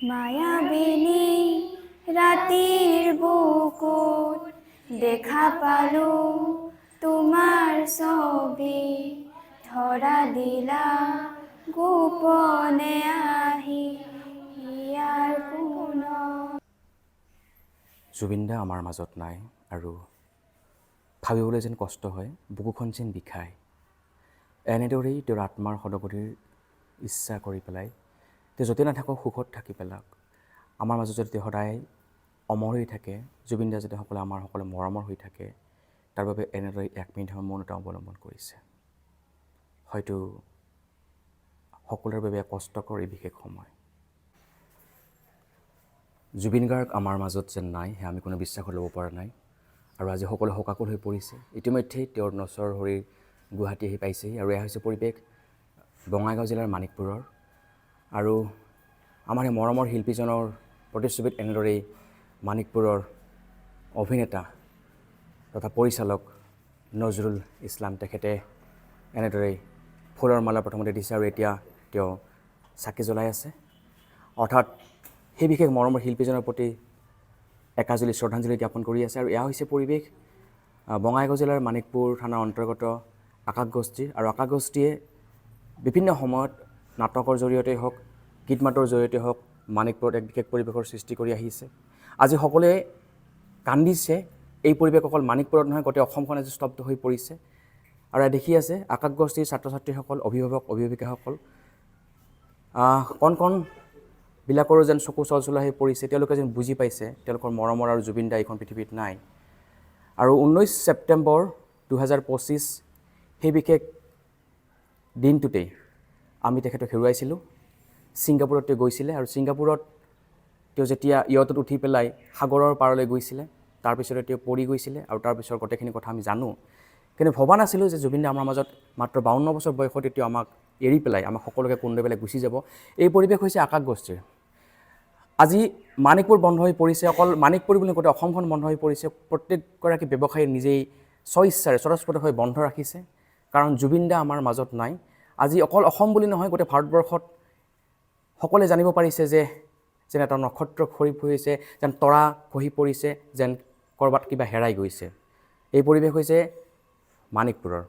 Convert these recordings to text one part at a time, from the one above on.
মায়াবিনী ৰাতিৰ বুকুত দেখা পালো তোমাৰ ছবি ধৰা দিলা গোপনে আহি ইয়াৰ কোনত। জুবিন দা আমাৰ মাজত নাই আৰু ভাবিবলৈ যেন কষ্ট হয়, বুকুখন যেন বিষায়। এনেদৰেই তেওঁৰ আত্মাৰ সদগতিৰ ইচ্ছা কৰি পেলাই তেওঁ য'তে নাথাকক সুখত থাকি পেলাওক। আমাৰ মাজত যদি তেওঁ সদায় অমৰ হৈ থাকে, জুবিন দা যাতে আমাৰ সকলো মৰমৰ হৈ থাকে, তাৰ বাবে এনেদৰে 1 মিনিট মৌন এটা অৱলম্বন কৰিছে। হয়তো সকলোৰে বাবে কষ্টকৰ এই বিশেষ সময়। জুবিন গাৰ্গ আমাৰ মাজত যেন নাই, সেয়া আমি কোনো বিশ্বাসত ল'ব পৰা নাই। আৰু আজি সকলো শোকাকুল হৈ পৰিছে। ইতিমধ্যেই তেওঁৰ নশ্বৰ শৰীৰ গুৱাহাটী আহি পাইছেহি আৰু এয়া হৈছে পৰিৱেশ বঙাইগাঁও জিলাৰ মানিকপুৰৰ। আৰু আমাৰ এই মৰমৰ শিল্পীজনৰ প্ৰতিচ্ছবিত এনেদৰেই মানিকপুৰৰ অভিনেতা তথা পৰিচালক নজৰুল ইছলাম তেখেতে এনেদৰেই ফুলৰ মালা প্ৰথমতে দিছে আৰু এতিয়া তেওঁ চাকি জ্বলাই আছে। অৰ্থাৎ সেই বিশেষ মৰমৰ শিল্পীজনৰ প্ৰতি একাঁজলি শ্ৰদ্ধাঞ্জলি জ্ঞাপন কৰি আছে। আৰু এয়া হৈছে পৰিৱেশ বঙাইগাঁও জিলাৰ মানিকপুৰ থানাৰ অন্তৰ্গত আকাশগছটিৰ। আৰু আকাশগছটিয়ে বিভিন্ন সময়ত নাটকৰ জৰিয়তে হওক, গীত মাতৰ জৰিয়তে হওক মানিকপুৰত এক বিশেষ পৰিৱেশৰ সৃষ্টি কৰি আহিছে। আজি সকলোৱে কান্দিছে। এই পৰিৱেশ অকল মানিকপুৰত নহয়, গোটেই অসমখন আজি স্তব্ধ হৈ পৰিছে। আৰু দেখি আছে আকাশগছটিৰ ছাত্ৰ ছাত্ৰীসকল, অভিভাৱক অভিভাৱিকাসকল কণ কণ বিলাকৰো যেন চকু চলচলা হৈ পৰিছে। তেওঁলোকে যেন বুজি পাইছে তেওঁলোকৰ মৰমৰ আৰু জুবিন দা এইখন পৃথিৱীত নাই। আৰু 19 ছেপ্টেম্বৰ 2025 সেই বিশেষ দিনটোতেই আমি তেখেতক হেৰুৱাইছিলোঁ। ছিংগাপুৰত তেওঁ গৈছিলে আৰু ছিংগাপুৰত তেওঁ যেতিয়া ইয়টত উঠি পেলাই সাগৰৰ পাৰলৈ গৈছিলে, তাৰপিছতে তেওঁ পৰি গৈছিলে আৰু তাৰপিছৰ গোটেইখিনি কথা আমি জানো। কিন্তু ভবা নাছিলোঁ যে জুবিন দা আমাৰ মাজত মাত্ৰ 52 বছৰ বয়সতে তেওঁ আমাক এৰি পেলাই আমাক সকলোকে কোন্দাই পেলাই গুচি যাব। এই পৰিৱেশ হৈছে আকাশগছটিৰ। আজি মানিকপুৰ বন্ধ হৈ পৰিছে, অকল মানিকপুৰ বুলি গোটেই অসমখন বন্ধ হৈ পৰিছে। প্ৰত্যেকগৰাকী ব্যৱসায়ী নিজেই স্বইচ্ছাৰে স্বতঃস্ফূৰ্তভাৱে বন্ধ ৰাখিছে, কাৰণ জুবিন দা আমাৰ মাজত নাই। আজি অকল অসম বুলি নহয়, গোটেই ভাৰতবৰ্ষত সকলোৱে জানিব পাৰিছে যে যেন এটা নক্ষত্ৰ খৰি পৰিছে, যেন তৰা খহি পৰিছে, যেন ক'ৰবাত কিবা হেৰাই গৈছে। এই পৰিৱেশ হৈছে মানিকপুৰৰ।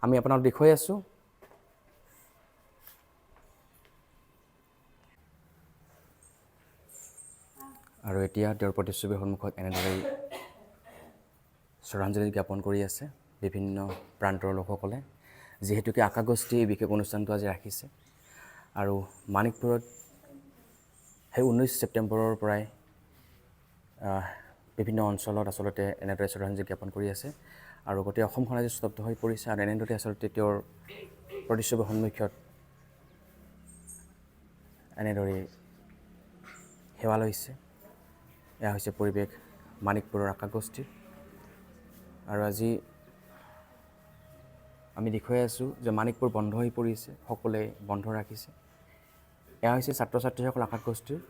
আমি আপোনাক দেখুৱাই আছোঁ। আৰু এতিয়া তেওঁৰ প্ৰতিচ্ছবিৰ সন্মুখত এনেদৰেই শ্ৰদ্ধাঞ্জলি জ্ঞাপন কৰি আছে বিভিন্ন প্ৰান্তৰ লোকসকলে, যিহেতুকে আকাশগছটি এই বিশেষ অনুষ্ঠানটো আজি ৰাখিছে। আৰু মানিকপুৰত সেই 19 ছেপ্টেম্বৰৰ পৰাই বিভিন্ন অঞ্চলত আচলতে এনেদৰে শ্ৰদ্ধাঞ্জলি জ্ঞাপন কৰি আছে। আৰু গোটেই অসমখন আজি স্তব্ধ হৈ পৰিছে। আৰু এনেদৰে আচলতে তেওঁৰ প্ৰতিচ্ছবিৰ সন্মুখত এনেদৰে সেৱা লৈছে। এয়া হৈছে পৰিৱেশ মানিকপুৰৰ আকাশগছটিৰ। আৰু আজি আমি দেখুৱাই আছোঁ যে মানিকপুৰ বন্ধ হৈ পৰিছে, সকলোৱে বন্ধ ৰাখিছে। এয়া হৈছে ছাত্ৰ ছাত্ৰীসকল আকাশগছটিৰ।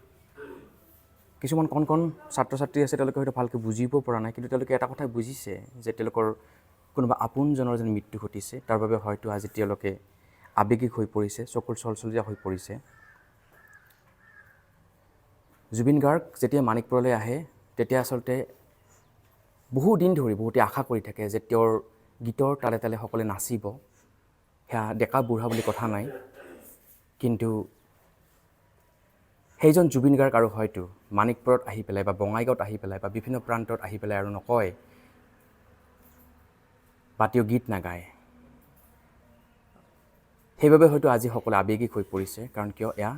কিছুমান কণ কণ ছাত্ৰ ছাত্ৰী আছে, তেওঁলোকে হয়তো ভালকৈ বুজিব পৰা নাই, কিন্তু তেওঁলোকে এটা কথাই বুজিছে যে তেওঁলোকৰ কোনোবা আপোনজনৰ যেন মৃত্যু ঘটিছে। তাৰ বাবে হয়তো আজি তেওঁলোকে আৱেগিক হৈ পৰিছে, চকুৰ চলচলীয়া হৈ পৰিছে। জুবিন গাৰ্গ যেতিয়া মানিকপুৰলৈ আহে, তেতিয়া আচলতে বহুদিন ধৰি বহুতে আশা কৰি থাকে যে তেওঁৰ গীতৰ তালে তালে সকলোৱে নাচিব। সেয়া ডেকা বুঢ়া বুলি কথা নাই, কিন্তু সেইজন জুবিন গাৰ্গ আৰু হয়তো মানিকপুৰত আহি পেলাই বা বঙাইগাঁৱত আহি পেলাই বা বিভিন্ন প্ৰান্তত আহি পেলাই আৰু নকয় বা তেওঁ গীত নাগায়। সেইবাবে হয়তো আজি সকলো আৱেগিক হৈ পৰিছে, কাৰণ কিয় এয়া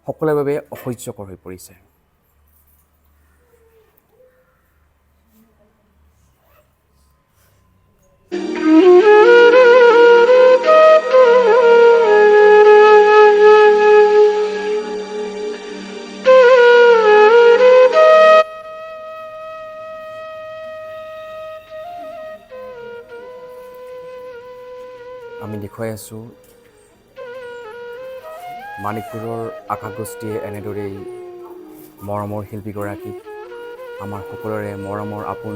সকলোৰে বাবে অসহ্যকৰ হৈ পৰিছে। আমি দেখুৱাই আছোঁ মানিকপুৰৰ আকাশগছটিয়ে এনেদৰেই মৰমৰ শিল্পীগৰাকীক, আমাৰ সকলোৰে মৰমৰ আপোন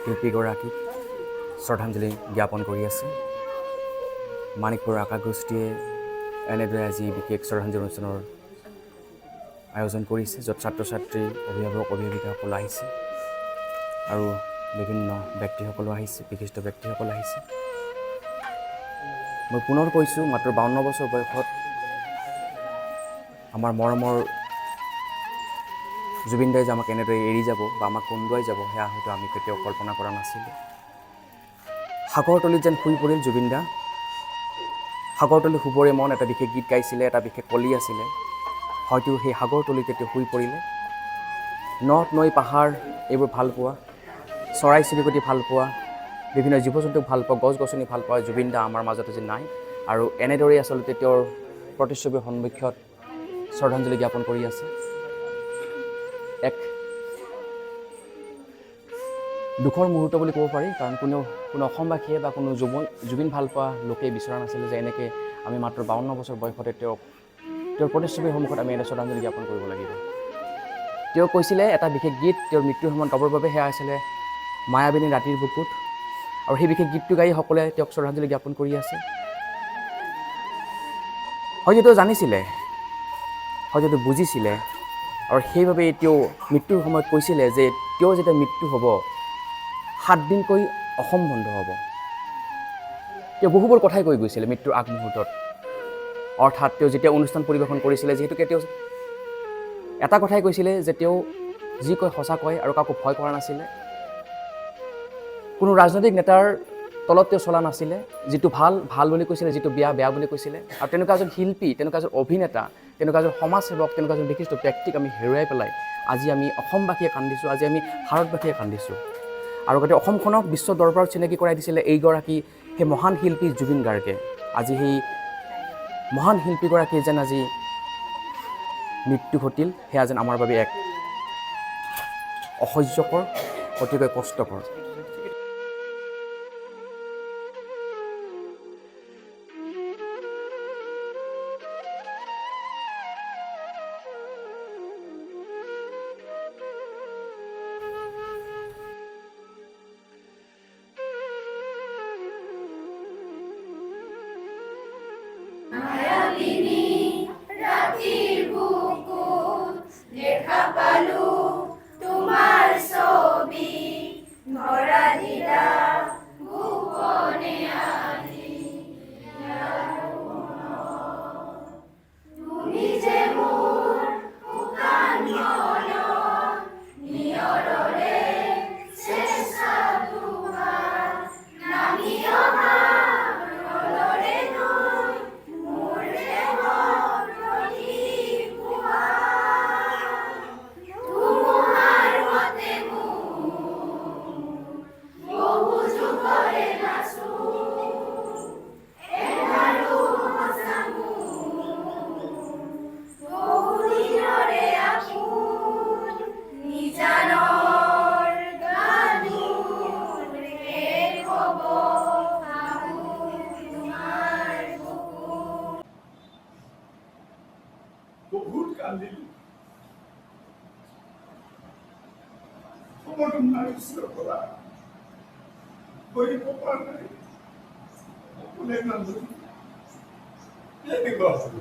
শিল্পীগৰাকীক শ্ৰদ্ধাঞ্জলি জ্ঞাপন কৰি আছে। মানিকপুৰৰ আকাশগছটিয়ে এনেদৰে আজি বিশেষ শ্ৰদ্ধাঞ্জলি অনুষ্ঠানৰ আয়োজন কৰিছে, য'ত ছাত্ৰ ছাত্ৰী, অভিভাৱক, অভিভাৱিকাসকল আহিছে আৰু বিভিন্ন ব্যক্তিসকলো আহিছে, বিশিষ্ট ব্যক্তিসকল আহিছে। মই পুনৰ কৈছোঁ, মাত্ৰ 52 বছৰ বয়সত আমাৰ মৰমৰ জুবিন দাই যে আমাক এনেদৰে এৰি যাব বা আমাক কন্দুৱাই যাব, সেয়া হয়তো আমি কেতিয়াও কল্পনা কৰা নাছিলোঁ। সাগৰতলীত যেন শুই পৰিল জুবিন দা। সাগৰতলী শুবৰে মন এটা বিশেষ গীত গাইছিলে, এটা বিশেষ কলি আছিলে। হয়তো সেই সাগৰতলীতে তেওঁ শুই পৰিলে। নদ নৈ পাহাৰ এইবোৰ ভাল পোৱা, চৰাই চিৰিকটি ভাল পোৱা, বিভিন্ন জীৱ জন্তুক ভাল পোৱা, গছ গছনি ভাল পোৱা জুবিন দা আমাৰ মাজত আজি নাই। আৰু এনেদৰেই আচলতে তেওঁৰ প্ৰতিচ্ছবিৰ সন্মুখত শ্ৰদ্ধাঞ্জলি জ্ঞাপন কৰি আছে। এক দুখৰ মুহূৰ্ত বুলি ক'ব পাৰি, কাৰণ কোনো অসমবাসীয়ে বা কোনো জুবিন ভাল পোৱা লোকেই বিচৰা নাছিলে যে এনেকৈ আমি মাত্ৰ 52 বছৰ বয়সতে তেওঁৰ প্ৰতিচ্ছবিৰ সন্মুখত আমি এনে শ্ৰদ্ধাঞ্জলি জ্ঞাপন কৰিব লাগিব। তেওঁ কৈছিলে এটা বিশেষ গীত তেওঁৰ মৃত্যুৰ সময়ত গাবৰ বাবে, সেয়া আছিলে মায়াবিনী ৰাতিৰ বুকুত। আৰু সেই বিশেষ গীতটো গাই সকলোৱে তেওঁক শ্ৰদ্ধাঞ্জলি জ্ঞাপন কৰি আছে। হয়তো তেওঁ জানিছিলে, হয়তো তেওঁ বুজিছিলে, আৰু সেইবাবে তেওঁ মৃত্যুৰ সময়ত কৈছিলে যে তেওঁ যেতিয়া মৃত্যু হ'ব 7 দিনকৈ অসম বন্ধ হ'ব। তেওঁ বহুবোৰ কথাই কৈ গৈছিলে মৃত্যুৰ আগমুহূৰ্তত। অৰ্থাৎ তেওঁ যেতিয়া অনুষ্ঠান পৰিৱেশন কৰিছিলে, যিহেতুকে তেওঁ এটা কথাই কৈছিলে যে তেওঁ যি কয় সঁচা কয় আৰু কাকো ভয় কৰা নাছিলে। কোনো ৰাজনৈতিক নেতাৰ তলত তেওঁ চলা নাছিলে। যিটো ভাল ভাল বুলি কৈছিলে, যিটো বেয়া বেয়া বুলি কৈছিলে। আৰু তেনেকুৱা এজন শিল্পী, তেনেকুৱা এজন অভিনেতা, তেনেকুৱা এজন সমাজসেৱক, তেনেকুৱা এজন বিশিষ্ট ব্যক্তিক আমি হেৰুৱাই পেলাই আজি আমি অসমবাসীয়ে কান্দিছোঁ, আজি আমি ভাৰতবাসীয়ে কান্দিছোঁ। আৰু গোটেই অসমখনক বিশ্ব দৰবাৰত চিনাকি কৰাই দিছিলে এইগৰাকী সেই মহান শিল্পী জুবিন গাৰ্গে। আজি সেই মহান শিল্পীগৰাকীৰ যেন আজি মৃত্যু ঘটিল, সেয়া যেন আমাৰ বাবে এক অসহ্যকৰ, অতিকৈ কষ্টকৰ। দেখা পালো তোমাৰ ছবি, ধৰা দিলা গোপনে আনি। তুমি যে মোৰ শুকান মনত নিয়ৰৰে চেষ্টা তোমাৰ, নামি অহা ৰলৰে নৈ মোৰ দেহৰ প্ৰদীপ পোৱা। ধুমুহাৰ মতে বহু যুগৰে নাচো, এবাৰো সঁচামো বহু দিনৰে আপোন। নিজানৰ গানবোৰ শেষ হ'ব ভাবো তোমাৰ বুকুত। বহুত কান্দিলো, খবৰটো মাৰিছিলো পৰা কৰিব পৰা নাই, কোনে কান্দিলো কেনেকুৱা হ'ল।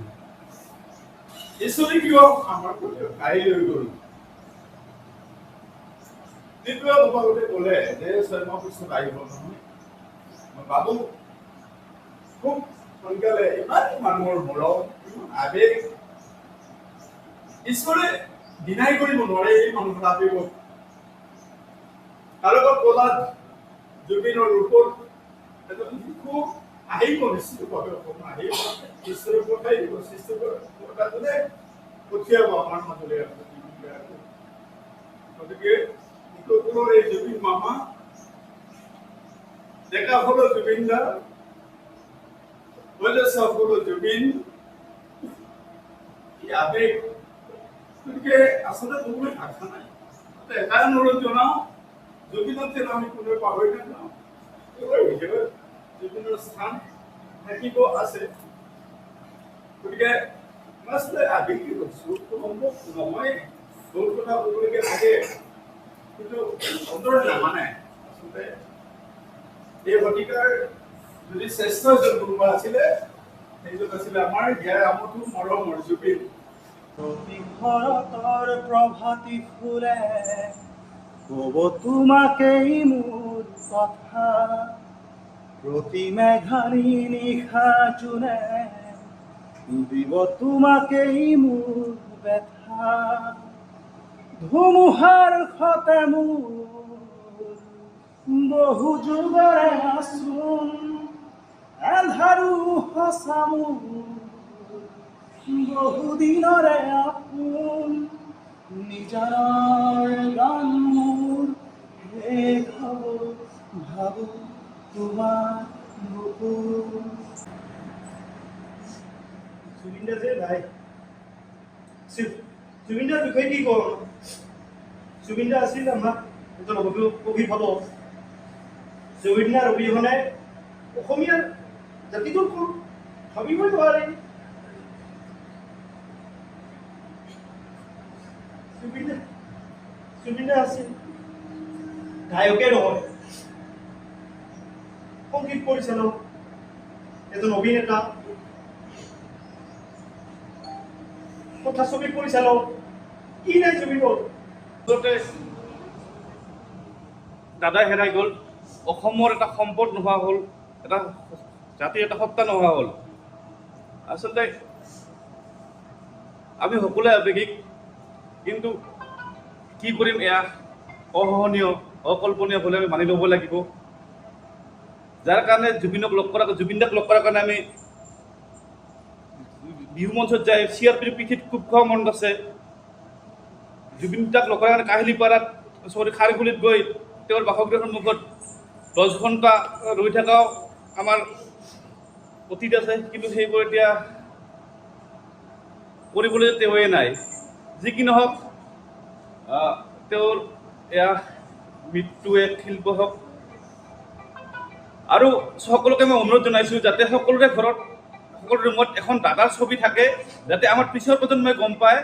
ঈশ্বৰে কিয় আমাৰ পৰা কাঢ়ি লৈ গ'ল। দ্বিতীয় বাবুতে ক'লে যে 6 মাহ পিছত আহিব নহয়। মই ভাবো খুব সোনকালে ইমান মানুহৰ মৰম, ইমান আবেগ ঈশ্বৰে ডিনাই কৰিব নোৱাৰে। এই মানুহৰ আবেগ কাৰোবাৰ কলাত জুবিনৰ ৰূপত এজন শিশু আহিব, নিশ্চিতভাৱে অসমত আহিব। ঈশ্বৰে পঠাই দিব, সৃষ্টিকৰ্তাজনে পঠিয়াব আমাৰ মাজলৈ। গতিকে সকলোৰে এই জুবিন মামা দেখা হলো জুবিন দা, বয়োজ্যেষ্ঠ হলো জুবিন, কি আবেগ। গতিকে আচলতে কোনো ভাষা নাই। এটাই অনুৰোধ জনাওঁ, জুবিনক যেন আমি কোনোৱে পাহৰি নাযাওঁ। জুবিনৰ স্থান থাকিব আছে। গতিকে মই আচলতে আবেগিক হৈছোঁ, সম্ভৱ নহয়। বহুত কথা ক'বলগীয়া থাকে, কিন্তু অন্তৰে নামানে। আচলতে এই শতিকাৰ যদি শ্ৰেষ্ঠ এজন কোনোবা আছিলে সেইজন আছিলে আমাৰ হিয়াৰ আমঠু মৰমৰ জুবিন। প্ৰতি শৰতৰ প্ৰভাতী ফুলে ক'ব তোমাকেই মোৰ কথা, প্ৰতি মেঘানী নিশা জোনে দিব তোমাকেই মোৰ ব্যথা, ধুমুহাৰ সতে মোৰ বহু যুগৰে আচোন, এন্ধাৰো সঁচা মোৰ বহুদিনৰে আপোন, নিজানৰ গান মোৰ শেষ হ'ব ভাবো তোমাৰ বুকুত। জুবিন দা যে নাই, জুবিন দাৰ বিষয়ে কি কওঁ? জুবিন দা আছিল আমাৰ এজন অভিভাৱক। জুবিন দাৰ অবিহনে অসমীয়া জাতিটোক ভাবিবই নোৱাৰি। জুবিন দা আছিল গায়কে নহয়, সংগীত পৰিচালক, এজন অভিনেতা, কথাছবি পৰিচালক, কি নাই জুবিনৰ। দাদা হেৰাই গ'ল, অসমৰ এটা সম্পদ নোহোৱা হ'ল, এটা জাতিৰ এটা সত্তা নোহোৱা হ'ল। আচলতে আমি সকলোৱে আৱেগিক, কিন্তু কি কৰিম, এয়া অসহনীয় অকল্পনীয় বুলি আমি মানি ল'ব লাগিব। যাৰ কাৰণে জুবিন দাক লগ কৰাৰ কাৰণে আমি বিহু মঞ্চত যাই চিআৰপিৰ পিঠিত কোব খোৱা মনত আছে। জুবিন দাক লগ কৰাৰ কাৰণে কাহিলীপাৰাত খাৰগুলিত গৈ তেওঁৰ বাসগৃহৰ সন্মুখত 10 ঘণ্টা ৰৈ থকাও আমাৰ অতীত আছে, কিন্তু সেইবোৰ এতিয়া কৰিবলৈ তেওঁৱে নাই। যি কি নহওক, তেওঁৰ এয়া মৃত্যু এক শিল্প হওক। আৰু সকলোকে মই অনুৰোধ জনাইছোঁ যাতে সকলোৰে ঘৰত, সকলো ৰুমত এখন দাদাৰ ছবি থাকে, যাতে আমাৰ পিছৰ প্ৰজন্মই গম পায়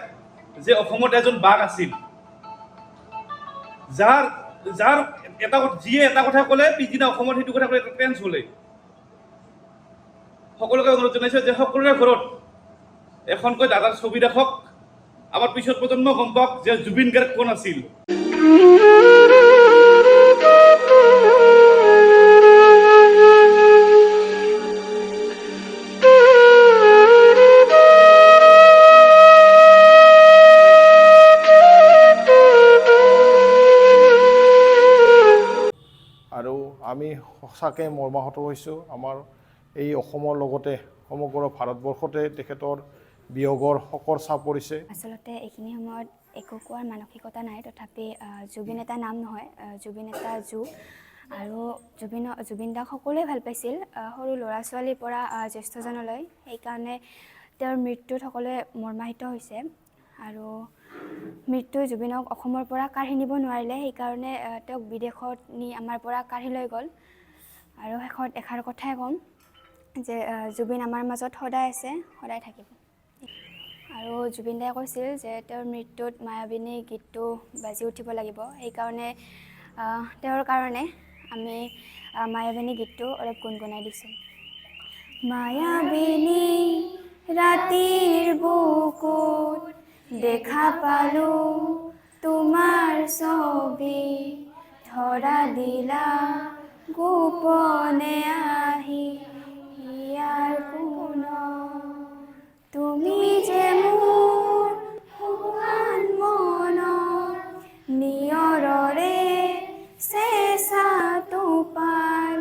যে অসমত এজন বাঘ আছিল, যিয়ে এটা কথা ক'লে পিছদিনা অসমত সেইটো কথা ক'লে এটা ট্ৰেন্স হ'লে। সকলোকে অনুৰোধ জনাইছোঁ যে সকলোৰে ঘৰত এখনকৈ দাদাৰ ছবি ৰাখক, আমাৰ পিছৰ প্ৰজন্ম গম পাওক যে জুবিন গাৰ্গ কোন আছিল। আৰু আমি সঁচাকৈ মৰ্মাহত হৈছোঁ। আমাৰ এই অসমৰ লগতে সমগ্ৰ ভাৰতবৰ্ষতে তেখেতৰ বিয়োগৰ শকৰ চাপ পৰিছে। আচলতে এইখিনি সময়ত একো কোৱাৰ মানসিকতা নাই, তথাপি জুবিন এটা নাম নহয়, জুবিন এটা যুগ। আৰু জুবিন দাক সকলোৱে ভাল পাইছিল, সৰু ল'ৰা ছোৱালীৰ পৰা জ্যেষ্ঠজনলৈ। সেইকাৰণে তেওঁৰ মৃত্যুত সকলোৱে মৰ্মাহিত হৈছে। আৰু মৃত্যুই জুবিনক অসমৰ পৰা কাঢ়ি নিব নোৱাৰিলে, সেইকাৰণে তেওঁক বিদেশত নি আমাৰ পৰা কাঢ়ি লৈ গ'ল। আৰু শেষত এষাৰ কথাই ক'ম যে জুবিন আমাৰ মাজত সদায় আছে, সদায় থাকিব। আৰু জুবিন দাই কৈছিল যে তেওঁৰ মৃত্যুত মায়াবিনী গীতটো বাজি উঠিব লাগিব, সেইকাৰণে তেওঁৰ কাৰণে আমি মায়াবিনী গীতটো অলপ গুণগুণাই দিছোঁ। মায়াবিনী ৰাতিৰ বুকুত দেখা পালোঁ তোমাৰ ছবি, ধৰা দিলা গোপনে আহি ইয়াৰ কোনত, তুমি যে মোৰ শুকান মনৰ নিয়ৰৰে চেঁচা টোপাল,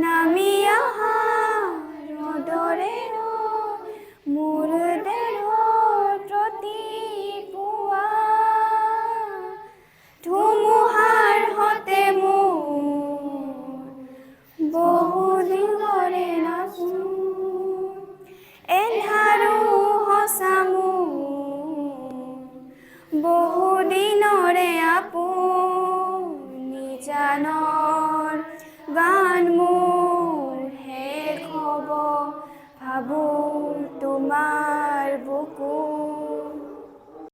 নামি অহা ৰ'দৰে মোৰ দেহৰ প্ৰতিপুৱা, ধুমুহাৰ সতে মোৰ বহু দিনৰে নাচোন, এন্ধাৰো সঁচা মোৰ বহু দিনৰে আপোন, নিজানৰ